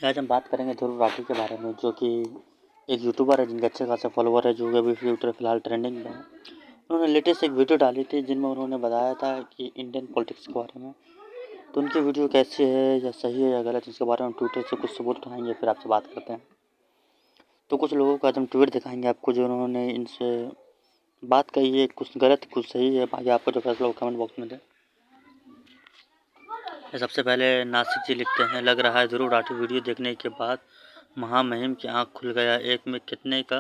आज हम बात करेंगे ध्रुव राठी के बारे में, जो कि एक यूट्यूबर है जिनके अच्छे खासे फॉलोवर है, जो कि अभी ट्विटर फिलहाल ट्रेंडिंग में है। उन्होंने लेटेस्ट एक वीडियो डाली थी जिनमें उन्होंने बताया था कि इंडियन पॉलिटिक्स के बारे में। तो उनकी वीडियो कैसी है, या सही है या गलत, इसके बारे में ट्विटर से कुछ सबूत उठाएंगे, फिर आपसे बात करते हैं। तो कुछ लोगों का हम ट्वीट दिखाएंगे आपको जो उन्होंने इनसे बात कही है, कुछ गलत कुछ सही है, बाकी आपको जो फैसला वो कमेंट बॉक्स में दें। सबसे पहले नासिक जी लिखते हैं, लग रहा है ध्रुव राठी वीडियो देखने के बाद महामहिम की आंख खुल गया। एक में कितने का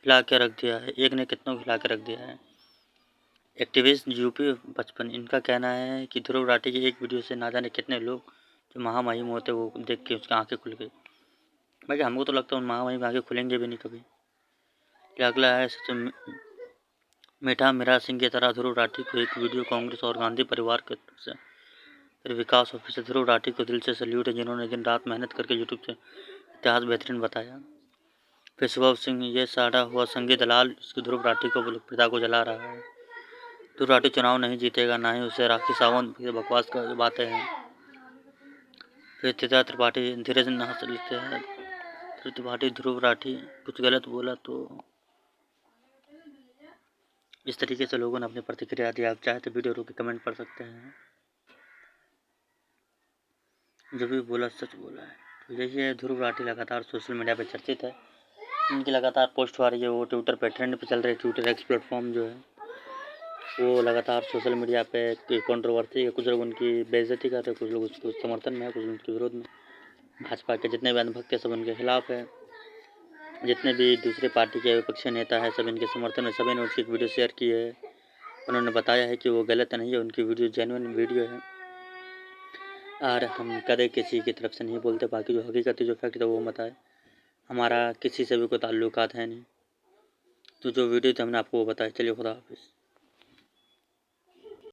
हिला के रख दिया है, एक ने कितनों को हिला के रख दिया है। एक्टिविस्ट यूपी 55, इनका कहना है कि ध्रुव राठी की एक वीडियो से ना जाने कितने लोग जो महामहिम होते वो देख के उसकी आंखें खुल गई। भाई हमको तो लगता है उन महामहिम की आंखें खुलेंगे भी नहीं कभी। अगला है मीठा मीरा सिंह की तरह ध्रुव राठी को एक वीडियो कांग्रेस और गांधी परिवार की तरफ से। फिर विकास ऑफिसर ध्रुव राठी को दिल से सल्यूट है, जिन्होंने दिन रात मेहनत करके यूट्यूब से इतिहास बेहतरीन बताया। फिर सुबह सिंह, ये साड़ा हुआ संगी दलाल इसकी ध्रुव राठी को पिता को जला रहा है। ध्रुव राठी चुनाव नहीं जीतेगा, ना ही उसे राखी सावंत की बकवास की बातें हैं। फिर तीर्था त्रिपाठी, धीरज नाथ लिखते हैं, त्रिपाठी ध्रुव राठी कुछ गलत बोला तो। इस तरीके से लोगों ने अपनी प्रतिक्रिया दी। आप चाहे तो वीडियो रोक के कमेंट पढ़ सकते हैं। जो भी बोला सच बोला है। तो यही है, ध्रुव राठी लगातार सोशल मीडिया पर चर्चित है। उनकी लगातार पोस्ट आ रही है, वो ट्विटर पे ट्रेंड पे चल रहे हैं। ट्विटर एक्स प्लेटफॉर्म जो है वो लगातार सोशल मीडिया पे कंट्रोवर्सी है। कुछ लोग उनकी बेइज्जती कर रहे हैं, कुछ लोग उसके समर्थन में है, कुछ उनके विरोध में। भाजपा के जितने भी अंधभक्त हैं सब उनके खिलाफ है। जितने भी दूसरे पार्टी के विपक्षी नेता है सब इनके समर्थन में। सभी ने उसकी एक वीडियो शेयर की है। उन्होंने बताया है कि वो गलत नहीं है, उनकी वीडियो जेन्युइन वीडियो है। और हम कदे किसी की तरफ से नहीं बोलते, बाकी जो हकीकत है, जो फैक्ट है वो बताए। हमारा किसी से भी कोई ताल्लुकात है नहीं। तो जो वीडियो थे हमने आपको वो बताया। चलिए, खुदा हाफिज़।